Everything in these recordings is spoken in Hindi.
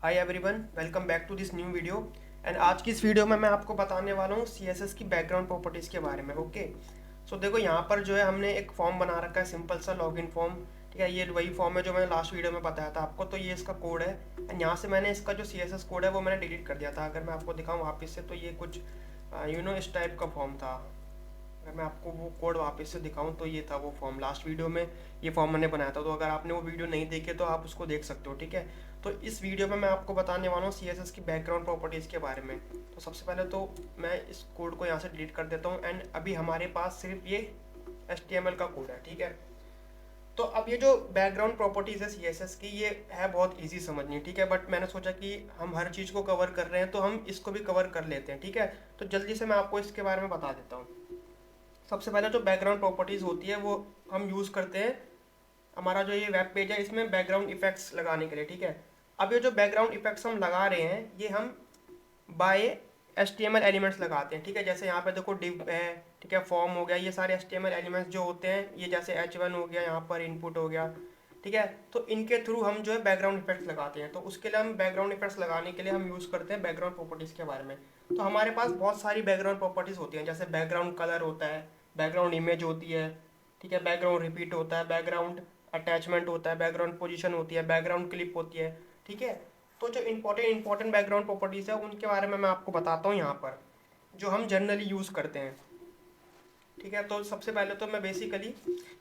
Hi everyone, welcome back to this new video. And आज की इस वीडियो में मैं आपको बताने वाला हूँ सीएसएस की बैकग्राउंड प्रॉपर्टीज़ के बारे में। ओके, सो देखो यहाँ पर जो है हमने एक फॉर्म बना रखा है, सिंपल सा लॉगिन फॉर्म। ठीक है, ये वही फॉर्म है जो मैंने लास्ट वीडियो में बताया था आपको। तो ये इसका कोड है एंड यहाँ से मैंने इसका जो सीएसएस कोड है वो मैंने डिलीट कर दिया था। अगर मैं आपको दिखाऊँ वापस से तो ये कुछ इस टाइप का फॉर्म था। अगर मैं आपको वो कोड वापस से दिखाऊं तो ये था वो फॉर्म। लास्ट वीडियो में ये फॉर्म मैंने बनाया था, तो अगर आपने वो वीडियो नहीं देखे तो आप उसको देख सकते हो। ठीक है, तो इस वीडियो में मैं आपको बताने वाला हूँ सीएसएस की बैकग्राउंड प्रॉपर्टीज़ के बारे में। तो सबसे पहले तो मैं इस कोड को यहाँ से डिलीट कर देता हूँ एंड अभी हमारे पास सिर्फ ये HTML का कोड है। ठीक है, तो अब ये जो बैकग्राउंड प्रॉपर्टीज़ है सीएसएस की, ये है बहुत इजी समझनी। ठीक है, बट मैंने सोचा कि हम हर चीज़ को कवर कर रहे हैं तो हम इसको भी कवर कर लेते हैं। ठीक है, तो जल्दी से मैं आपको इसके बारे में बता देता हूँ। सबसे पहले जो बैकग्राउंड प्रॉपर्टीज़ होती है वो हम यूज़ करते हैं। हमारा जो ये वेब पेज है इसमें बैकग्राउंड इफेक्ट्स लगाने के लिए। ठीक है, अब ये जो बैकग्राउंड इफेक्ट्स हम लगा रहे हैं ये हम बाय HTML एलिमेंट्स लगाते हैं। ठीक है, जैसे यहाँ पे देखो डिव है, ठीक है, फॉर्म हो गया, ये सारे HTML एलिमेंट्स जो होते हैं, ये जैसे H1 हो गया, यहाँ पर इनपुट हो गया। ठीक है, तो इनके थ्रू हम जो है बैकग्राउंड इफेक्ट्स लगाते हैं। तो उसके लिए हम बैकग्राउंड इफेक्ट्स लगाने के लिए हम यूज़ करते हैं बैकग्राउंड प्रॉपर्टीज़ के बारे में। तो हमारे पास बहुत सारी बैकग्राउंड प्रॉपर्टीज़ होती हैं, जैसे बैकग्राउंड कलर होता है, बैकग्राउंड इमेज होती है, ठीक है, बैकग्राउंड रिपीट होता है, बैकग्राउंड अटैचमेंट होता है, बैकग्राउंड पोजीशन होती है, बैकग्राउंड क्लिप होती है। ठीक है, तो जो इंपॉर्टेंट बैकग्राउंड प्रॉपर्टीज़ है उनके बारे में मैं आपको बताता हूँ यहाँ पर, जो हम जनरली यूज़ करते हैं। ठीक है, तो सबसे पहले तो मैं बेसिकली,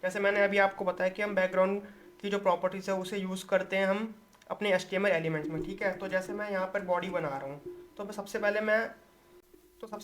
जैसे मैंने अभी आपको बताया कि हम बैकग्राउंड की जो प्रॉपर्टीज़ है उसे यूज़ करते हैं हम अपने HTML एलिमेंट्स में। ठीक है, तो जैसे मैं यहाँ पर बॉडी बना रहा हूँ, तो सबसे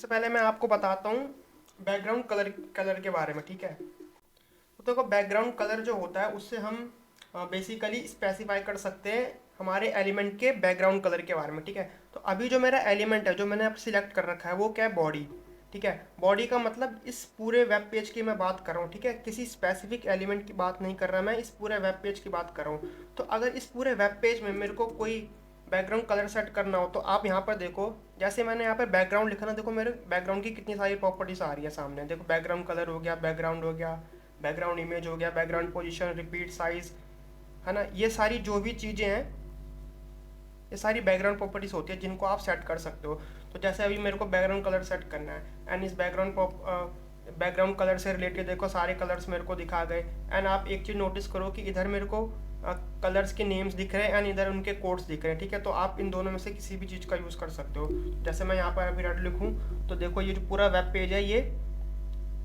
पहले मैं आपको बताता हूँ बैकग्राउंड कलर कलर के बारे में। ठीक है, तो देखो बैकग्राउंड कलर जो होता है उससे हम बेसिकली स्पेसिफाई कर सकते हैं हमारे एलिमेंट के बैकग्राउंड कलर के बारे में। ठीक है, तो अभी जो मेरा एलिमेंट है जो मैंने अब सिलेक्ट कर रखा है वो क्या है, बॉडी। ठीक है, बॉडी का मतलब इस पूरे वेब पेज की मैं बात कर रहा हूँ। ठीक है, किसी स्पेसिफिक एलिमेंट की बात नहीं कर रहा, मैं इस पूरे वेब पेज की बात कर रहा हूँ। तो अगर इस पूरे वेब पेज में मेरे को कोई बैकग्राउंड कलर सेट करना हो तो आप यहाँ पर देखो, जैसे मैंने यहाँ पर बैकग्राउंड लिखा ना, देखो मेरे बैकग्राउंड की कितनी सारी प्रॉपर्टीज आ रही है सामने। देखो बैकग्राउंड कलर हो गया, बैकग्राउंड हो गया, बैकग्राउंड इमेज हो गया, बैकग्राउंड पोजीशन, रिपीट, साइज, है ना। ये सारी जो भी चीज़ें हैं ये सारी बैकग्राउंड प्रॉपर्टीज होती है जिनको आप सेट कर सकते हो। तो जैसे अभी मेरे को बैकग्राउंड कलर सेट करना है एंड इस बैकग्राउंड कलर से रिलेटेड देखो सारे कलर्स मेरे को दिखा गए। एंड आप एक चीज़ नोटिस करो कि इधर मेरे को कलर्स के नेम्स दिख रहे हैं एंड इधर उनके कोड्स दिख रहे हैं। ठीक है, तो आप इन दोनों में से किसी भी चीज़ का यूज़ कर सकते हो। जैसे मैं यहाँ पर अभी रेड लिखूँ तो देखो ये जो पूरा वेब पेज है ये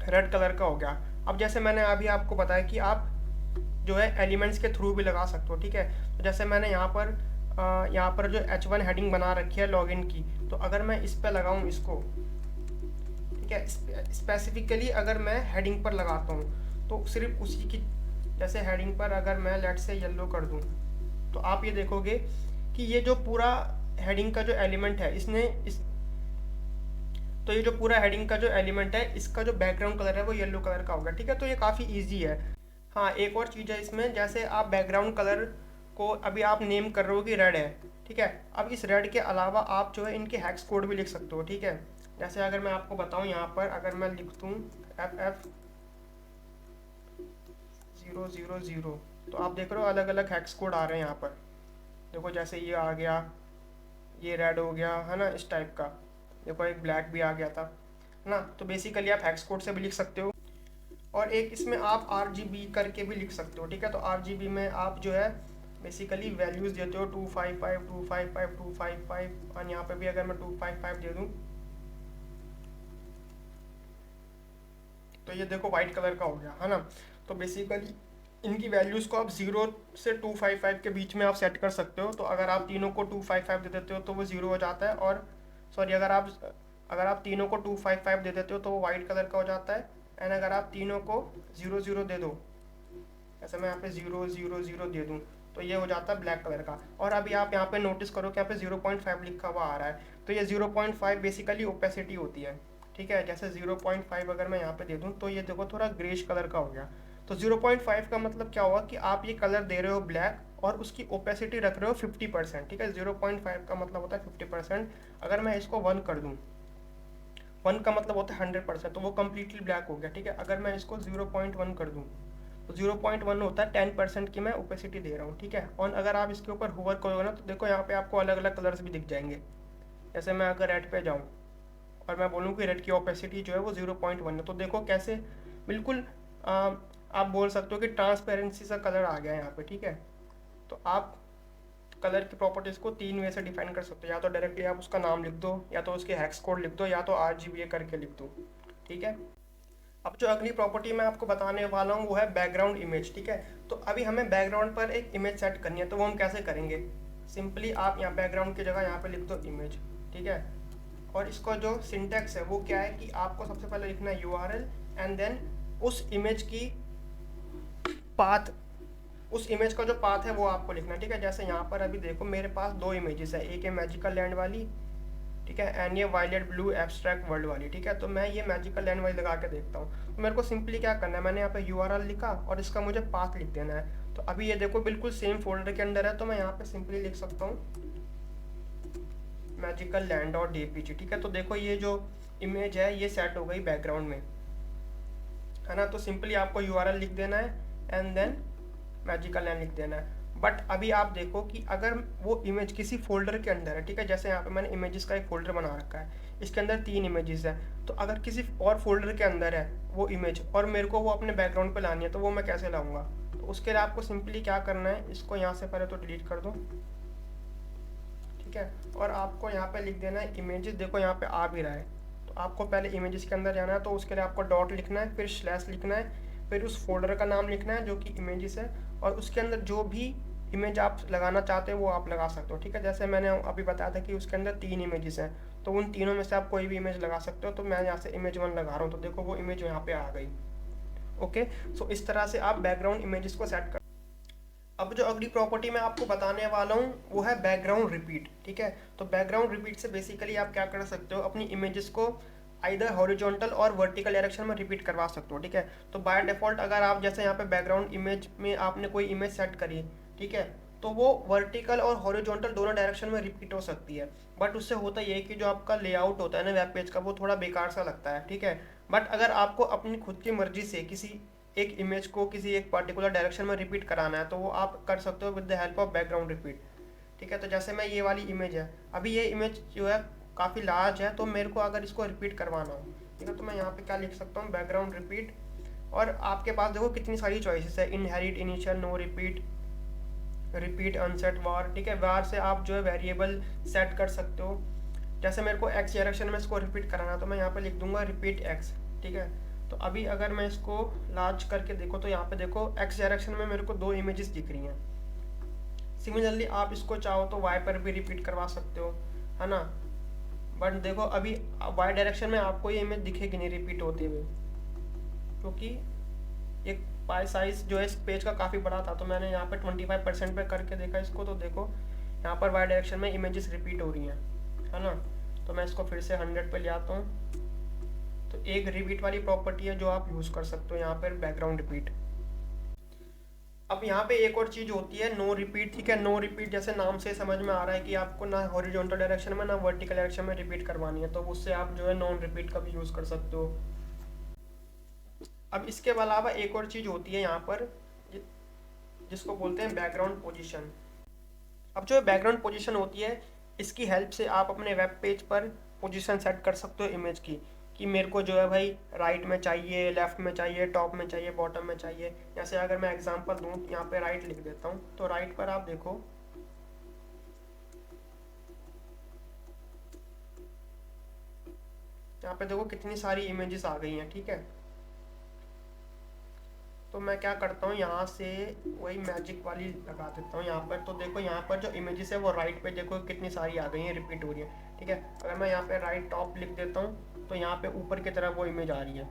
रेड कलर का हो गया। अब जैसे मैंने अभी आपको बताया कि आप जो है एलिमेंट्स के थ्रू भी लगा सकते हो। ठीक है, तो जैसे मैंने यहाँ पर जो H1 हेडिंग बना रखी है लॉगिन की, तो अगर मैं इस पर लगाऊँ इसको, ठीक है, स्पेसिफिकली अगर मैं हेडिंग पर लगाता हूँ तो सिर्फ उसी की, जैसे हेडिंग पर अगर मैं लेट से येलो कर दूँ तो आप ये देखोगे कि ये जो पूरा हेडिंग का जो एलिमेंट है इसने इस तो ये जो पूरा हेडिंग का जो एलिमेंट है इसका जो बैकग्राउंड कलर है वो येलो कलर का होगा। ठीक है, तो ये काफ़ी इजी है। हाँ, एक और चीज़ है इसमें, जैसे आप बैकग्राउंड कलर को अभी आप नेम कर रहे हो कि रेड है। ठीक है, अब इस रेड के अलावा आप जो है इनके हैक्स कोड भी लिख सकते हो। ठीक है, जैसे अगर मैं आपको बताऊँ यहाँ पर अगर मैं लिख दूँ FF000, तो आप देख रहे हो अलग अलग हैक्स कोड आ रहे हैं यहाँ पर। देखो जैसे ये आ गया, ये रेड हो गया, है ना, इस टाइप का। देखो एक ब्लैक भी आ गया था, है ना। तो बेसिकली आप हैक्स कोड से भी लिख सकते हो और एक इसमें आप RGB करके भी लिख सकते हो। ठीक है, तो RGB में आप जो है बेसिकली वैल्यूज़ देते हो 255 255 255 और यहाँ पे भी अगर मैं 255 दे दूँ तो ये देखो वाइट कलर का हो गया, है ना। तो बेसिकली इनकी वैल्यूज़ को आप 0 से 255 के बीच में आप सेट कर सकते हो। तो अगर आप तीनों को 255 दे देते हो तो वो 0 हो जाता है, और सॉरी अगर आप तीनों को 255 दे देते हो तो वो वाइट कलर का हो जाता है। एंड अगर आप तीनों को 0 0 दे दो, ऐसे मैं यहाँ पे 0 0 0 दे दूँ तो ये हो जाता है ब्लैक कलर का। और अभी आप यहाँ पे नोटिस करो कि यहाँ पे 0.5 लिखा हुआ आ रहा है, तो ये 0.5 बेसिकली ओपेसिटी होती है। ठीक है, जैसे 0.5 अगर मैं यहाँ पे दे दूँ तो ये देखो थोड़ा ग्रेश कलर का हो गया। तो 0.5 का मतलब क्या हुआ कि आप ये कलर दे रहे हो ब्लैक और उसकी ओपेसिटी रख रहे हो 50%। ठीक है, 0.5 का मतलब होता है 50%। अगर मैं इसको 1 कर दूँ, 1 का मतलब होता है 100%, तो वो कम्प्लीटली ब्लैक हो गया। ठीक है, अगर मैं इसको 0.1 कर दूँ तो 0.1 होता है 10% की मैं ओपेसिटी दे रहा हूँ, ठीक है। और अगर आप इसके ऊपर होवर करोगे ना तो देखो यहाँ पे आपको अलग अलग कलर्स भी दिख जाएंगे। जैसे मैं अगर रेड पे जाऊँ और मैं बोलूँ कि रेड की ओपेसिटी जो है वो 0.1 है, तो देखो कैसे बिल्कुल आ, आप बोल सकते हो कि ट्रांसपेरेंसी सा कलर आ गया है यहाँ पे, ठीक है। तो आप कलर की प्रॉपर्टीज़ को 3 वे से डिफाइन कर सकते हो, या तो डायरेक्टली आप उसका नाम लिख दो, या तो उसके हेक्स कोड लिख दो, या तो RGBA करके लिख दो, ठीक है। अब जो अगली प्रॉपर्टी मैं आपको बताने वाला हूँ वो है बैकग्राउंड इमेज, ठीक है। तो अभी हमें बैकग्राउंड पर एक इमेज सेट करनी है, तो वो हम कैसे करेंगे। सिंपली आप यहाँ बैकग्राउंड की जगह यहाँ पे लिख दो इमेज, ठीक है। और इसका जो सिंटैक्स है वो क्या है कि आपको सबसे पहले लिखना है URL एंड देन उस इमेज की पाथ, उस इमेज का जो पाथ है वो आपको लिखना है, ठीक है। जैसे यहाँ पर अभी देखो मेरे पास 2 इमेजेस है, एक है मैजिकल लैंड वाली, ठीक है, एंड ये वायलेट ब्लू एब्स्ट्रैक्ट वर्ल्ड वाली, ठीक है। तो मैं ये मैजिकल लैंड वाली लगा के देखता हूँ। तो मेरे को सिंपली क्या करना है, मैंने यहाँ पे URL लिखा और इसका मुझे पाथ लिख देना है। तो अभी ये देखो बिल्कुल सेम फोल्डर के अंदर है, तो मैं यहाँ पे सिंपली लिख सकता हूँ मैजिकल लैंड डॉट JPG, ठीक है। तो देखो ये जो इमेज है ये सेट हो गई बैकग्राउंड में, है ना। तो सिंपली आपको URL लिख देना है एंड देन मैजिकल लैंड लिख देना है। बट अभी आप देखो कि अगर वो इमेज किसी फोल्डर के अंदर है, ठीक है, जैसे यहाँ पे मैंने इमेजेस का एक फोल्डर बना रखा है, इसके अंदर 3 इमेजेस है, तो अगर किसी और फोल्डर के अंदर है वो इमेज और मेरे को वो अपने बैकग्राउंड पे लानी है, तो वो मैं कैसे लाऊंगा। तो उसके लिए आपको सिंपली क्या करना है, इसको यहाँ से पहले तो डिलीट कर दो, ठीक है। और आपको यहाँ पे लिख देना है इमेजेस, देखो यहाँ पे आ भी रहा है। तो आपको पहले इमेजेस के अंदर जाना है, तो उसके लिए आपको डॉट लिखना है, फिर स्लैश लिखना है, फिर उस फोल्डर का नाम लिखना है जो कि इमेजेस है, और उसके अंदर जो भी इमेज आप लगाना चाहते हो वो आप लगा सकते हो, ठीक है। जैसे मैंने अभी बताया था कि उसके अंदर 3 इमेजेस हैं, तो उन तीनों में से आप कोई भी इमेज लगा सकते हो। तो मैं यहाँ से इमेज 1 लगा रहा हूँ, तो देखो वो इमेज यहाँ पे आ गई। ओके, सो इस तरह से आप बैकग्राउंड इमेजेस को सेट कर। अब जो अगली प्रॉपर्टी मैं आपको बताने वाला हूँ वो है बैकग्राउंड रिपीट, ठीक है। तो बैकग्राउंड रिपीट से बेसिकली आप क्या कर सकते हो, अपनी इमेजेस को आइदर हॉरिजॉन्टल और वर्टिकल डायरेक्शन में रिपीट करवा सकते हो, ठीक है। तो बाय डिफॉल्ट अगर आप जैसे यहाँ पे बैकग्राउंड इमेज में आपने कोई इमेज सेट करी, ठीक है, तो वो वर्टिकल और हॉरिजॉन्टल दोनों डायरेक्शन में रिपीट हो सकती है। बट उससे होता ये है कि जो आपका लेआउट होता है ना वेब पेज का, वो थोड़ा बेकार सा लगता है, ठीक है। बट अगर आपको अपनी खुद की मर्जी से किसी एक इमेज को किसी एक पर्टिकुलर डायरेक्शन में रिपीट कराना है, तो वो आप कर सकते हो with the help of background repeat, ठीक है। तो जैसे मैं ये वाली इमेज है, अभी ये इमेज जो है काफ़ी लार्ज है, तो मेरे को अगर इसको रिपीट करवाना हो, ठीक है, तो मैं यहाँ पे क्या लिख सकता हूँ, बैकग्राउंड रिपीट। और आपके पास देखो कितनी सारी चॉइसेस है, inherit, initial, no repeat, repeat, unset, var, ठीक है। वार से आप जो है वेरिएबल सेट कर सकते हो। जैसे मेरे को एक्स डायरेक्शन में इसको रिपीट कराना, तो मैं यहाँ पे लिख दूंगा रिपीट एक्स, ठीक है। तो अभी अगर मैं इसको लार्ज करके देखो तो यहाँ पे देखो एक्स डायरेक्शन में मेरे को 2 इमेजेस दिख रही हैं। सिमिलरली आप इसको चाहो तो वाई पर भी रिपीट करवा सकते हो, है ना। बट देखो अभी वाई डायरेक्शन में आपको ये इमेज दिखेगी नहीं रिपीट होते हुए, क्योंकि एक पाई साइज जो है इस पेज का काफ़ी बड़ा था। तो मैंने यहाँ पे 25% पे करके देखा इसको, तो देखो यहाँ पर वाई डायरेक्शन में इमेजेस रिपीट हो रही हैं, है ना। तो मैं इसको फिर से 100 पे ले आता हूँ। तो एक रिपीट वाली प्रॉपर्टी है जो आप यूज़ कर सकते हो यहाँ पर, बैकग्राउंड रिपीट। अब यहाँ पे एक और चीज़ होती है नो रिपीट, ठीक है। नो रिपीट जैसे नाम से समझ में आ रहा है कि आपको ना हॉरिजॉन्टल डायरेक्शन में ना वर्टिकल डायरेक्शन में रिपीट करवानी है, तो उससे आप जो है नॉन रिपीट का भी यूज़ कर सकते हो। अब इसके अलावा एक और चीज़ होती है यहाँ पर जिसको बोलते हैं बैकग्राउंड पोजीशन। अब जो बैकग्राउंड पोजीशन होती है, इसकी हेल्प से आप अपने वेब पेज पर पोजीशन सेट कर सकते हो इमेज की, कि मेरे को जो है भाई राइट में चाहिए, लेफ्ट में चाहिए, टॉप में चाहिए, बॉटम में चाहिए। जैसे अगर मैं एग्जांपल दूँ, यहाँ पे राइट लिख देता हूँ, तो राइट पर आप देखो यहाँ पे देखो कितनी सारी इमेजेस आ गई हैं, ठीक है। तो मैं क्या करता हूँ, यहाँ से वही मैजिक वाली लगा देता हूँ यहाँ पर। तो देखो यहाँ पर जो इमेजेस है वो राइट पे देखो कितनी सारी आ गई हैं, रिपीट हो रही है, ठीक है। अगर मैं यहाँ पे राइट टॉप लिख देता हूँ तो यहाँ पे ऊपर की तरफ वो इमेज आ रही है।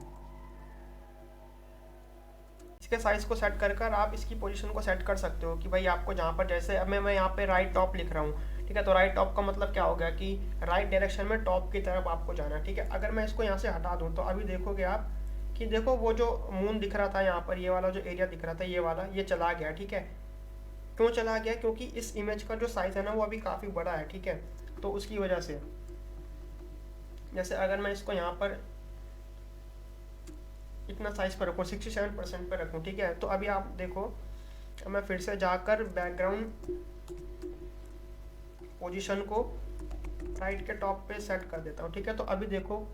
इसके साइज को सेट कर कर आप इसकी पोजीशन को सेट कर सकते हो कि भाई आपको जहाँ पर, जैसे अब मैं यहाँ पे राइट टॉप लिख रहा हूँ, ठीक है। तो राइट टॉप का मतलब क्या हो गया कि राइट डायरेक्शन में टॉप की तरफ आपको जाना है, ठीक है। अगर मैं इसको यहाँ से हटा दूँ तो अभी देखोगे आप कि देखो वो जो मून दिख रहा था यहाँ पर, ये वाला जो एरिया दिख रहा था, ये वाला, ये चला गया, ठीक है। क्यों चला गया, क्योंकि इस इमेज का जो साइज है ना वो अभी काफ़ी बड़ा है, ठीक है। तो उसकी वजह से जैसे अगर मैं इसको यहाँ पर इतना साइज़ पर रखूँ, 67% पे रखूँ, ठीक है। तो अभी आप देखो, अब मैं फिर से जाकर बैकग्राउंड पोजीशन को राइट के टॉप पे सेट कर देता हूँ, ठीक है। तो अभी देखो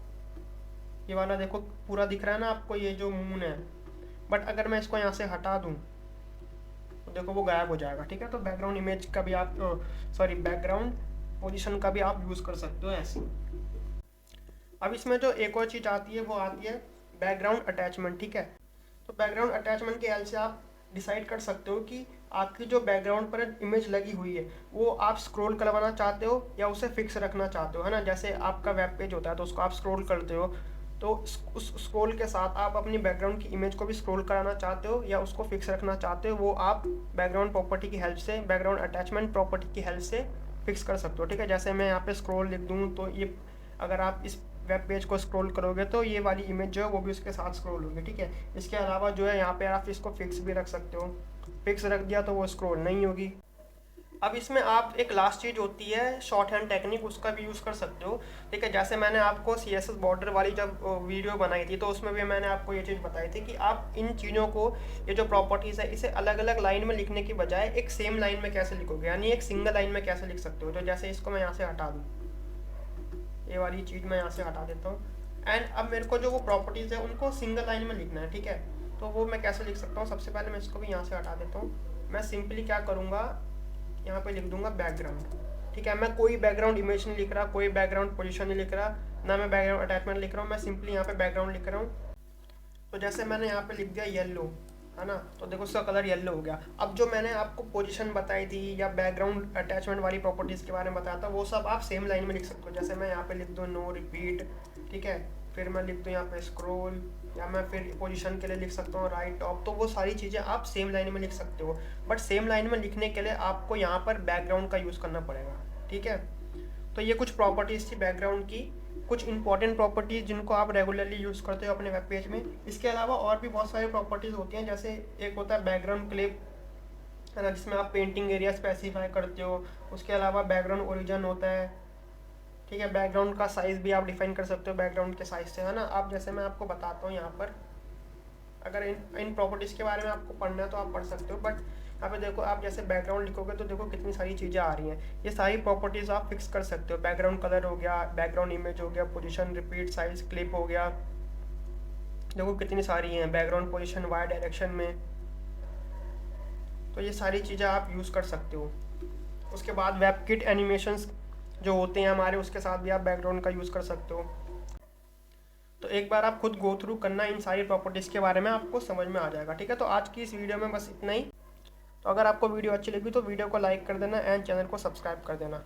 ये वाला देखो पूरा दिख रहा है ना आपको, ये जो मून है। बट अगर मैं इसको यहाँ से हटा दूँ तो देखो वो गायब हो जाएगा, ठीक है। तो बैकग्राउंड इमेज का भी आप बैकग्राउंड पोजीशन का भी आप यूज़ कर सकते हो ऐसे। अब इसमें जो एक और चीज़ आती है वो आती है बैकग्राउंड अटैचमेंट, ठीक है। तो बैकग्राउंड अटैचमेंट के हेल्प से आप डिसाइड कर सकते हो कि आपकी जो बैकग्राउंड पर इमेज लगी हुई है वो आप स्क्रॉल करवाना चाहते हो या उसे फिक्स रखना चाहते हो, है ना। जैसे आपका वेब पेज होता है तो उसको आप स्क्रॉल करते हो, तो उस स्क्रॉल के साथ आप अपनी बैकग्राउंड की इमेज को भी स्क्रॉल कराना चाहते हो या उसको फिक्स रखना चाहते हो, वो आप बैकग्राउंड प्रॉपर्टी की हेल्प से, बैकग्राउंड अटैचमेंट प्रॉपर्टी की हेल्प से फिक्स कर सकते हो, ठीक है। जैसे मैं यहाँ पे स्क्रॉल लिख दूँ तो ये, अगर आप इस वेब पेज को स्क्रॉल करोगे तो ये वाली इमेज जो है वो भी उसके साथ स्क्रॉल होगी, ठीक है। इसके अलावा जो है यहाँ पे आप इसको फिक्स भी रख सकते हो, फिक्स रख दिया तो वो स्क्रॉल नहीं होगी। अब इसमें आप एक लास्ट चीज़ होती है शॉर्ट हैंड टेक्निक, उसका भी यूज़ कर सकते हो, ठीक है। जैसे मैंने आपको CSS बॉर्डर वाली जब वीडियो बनाई थी तो उसमें भी मैंने आपको ये चीज़ बताई थी कि आप इन चीज़ों को, ये जो प्रॉपर्टीज़ है, इसे अलग अलग लाइन में लिखने की बजाय एक सेम लाइन में कैसे लिखोगे, यानी एक सिंगल लाइन में कैसे लिख सकते हो। तो जैसे इसको मैं यहाँ से हटा दूँ, ये वाली चीज़ मैं यहाँ से हटा देता हूँ, एंड अब मेरे को जो वो प्रॉपर्टीज़ है उनको सिंगल लाइन में लिखना है, ठीक है। तो वो मैं कैसे लिख सकता हूँ, सबसे पहले मैं इसको भी यहाँ से हटा देता हूँ। मैं सिंपली क्या करूँगा, यहाँ पे लिख दूंगा बैकग्राउंड, ठीक है। मैं कोई बैकग्राउंड इमेज नहीं लिख रहा, कोई बैकग्राउंड पोजीशन नहीं लिख रहा, ना मैं बैकग्राउंड अटैचमेंट लिख रहा हूँ, मैं सिंपली यहाँ पे बैकग्राउंड लिख रहा हूँ। तो जैसे मैंने यहाँ पे लिख दिया येलो, है ना, तो देखो उसका कलर येलो हो गया। अब जो मैंने आपको पोजीशन बताई थी या बैकग्राउंड अटैचमेंट वाली प्रॉपर्टीज़ के बारे में बताया था, वो सब आप सेम लाइन में लिख सकते हो। जैसे मैं यहाँ पे लिख दूँ नो रिपीट, ठीक है। फिर मैं लिख दूँ यहाँ पे स्क्रॉल, या मैं फिर पोजीशन के लिए लिख सकता हूँ राइट टॉप। तो वो सारी चीज़ें आप सेम लाइन में लिख सकते हो, बट सेम लाइन में लिखने के लिए आपको यहाँ पर बैकग्राउंड का यूज़ करना पड़ेगा, ठीक है। तो ये कुछ प्रॉपर्टीज़ थी बैकग्राउंड की, कुछ इंपॉर्टेंट प्रॉपर्टीज़ जिनको आप रेगुलरली यूज़ करते हो अपने वेब पेज में। इसके अलावा और भी बहुत सारी प्रॉपर्टीज़ होती हैं, जैसे एक होता है बैकग्राउंड क्लिप, है ना, जिसमें आप पेंटिंग एरिया स्पेसिफाई करते हो। उसके अलावा बैकग्राउंड ओरिजिन होता है, ठीक है। बैकग्राउंड का साइज़ भी आप डिफाइन कर सकते हो बैकग्राउंड के साइज़ से, है ना। आप जैसे मैं आपको बताता हूँ यहाँ पर, अगर इन प्रॉपर्टीज़ के बारे में आपको पढ़ना है तो आप पढ़ सकते हो, बट यहाँ पे देखो आप जैसे बैकग्राउंड लिखोगे तो देखो कितनी सारी चीज़ें आ रही हैं। ये सारी प्रॉपर्टीज़ आप फिक्स कर सकते हो। बैकग्राउंड कलर हो गया, बैकग्राउंड इमेज हो गया, पोजीशन, रिपीट, साइज, क्लिप हो गया, देखो कितनी सारी हैं, बैकग्राउंड पोजीशन वाई डायरेक्शन में। तो ये सारी चीज़ें आप यूज़ कर सकते हो। उसके बाद वेबकिट एनिमेशंस जो होते हैं हमारे, उसके साथ भी आप बैकग्राउंड का यूज़ कर सकते हो। तो एक बार आप खुद गो थ्रू करना इन सारी प्रॉपर्टीज़ के बारे में, आपको समझ में आ जाएगा, ठीक है। तो आज की इस वीडियो में बस इतना ही। तो अगर आपको वीडियो अच्छी लगी तो वीडियो को लाइक कर देना एंड चैनल को सब्सक्राइब कर देना।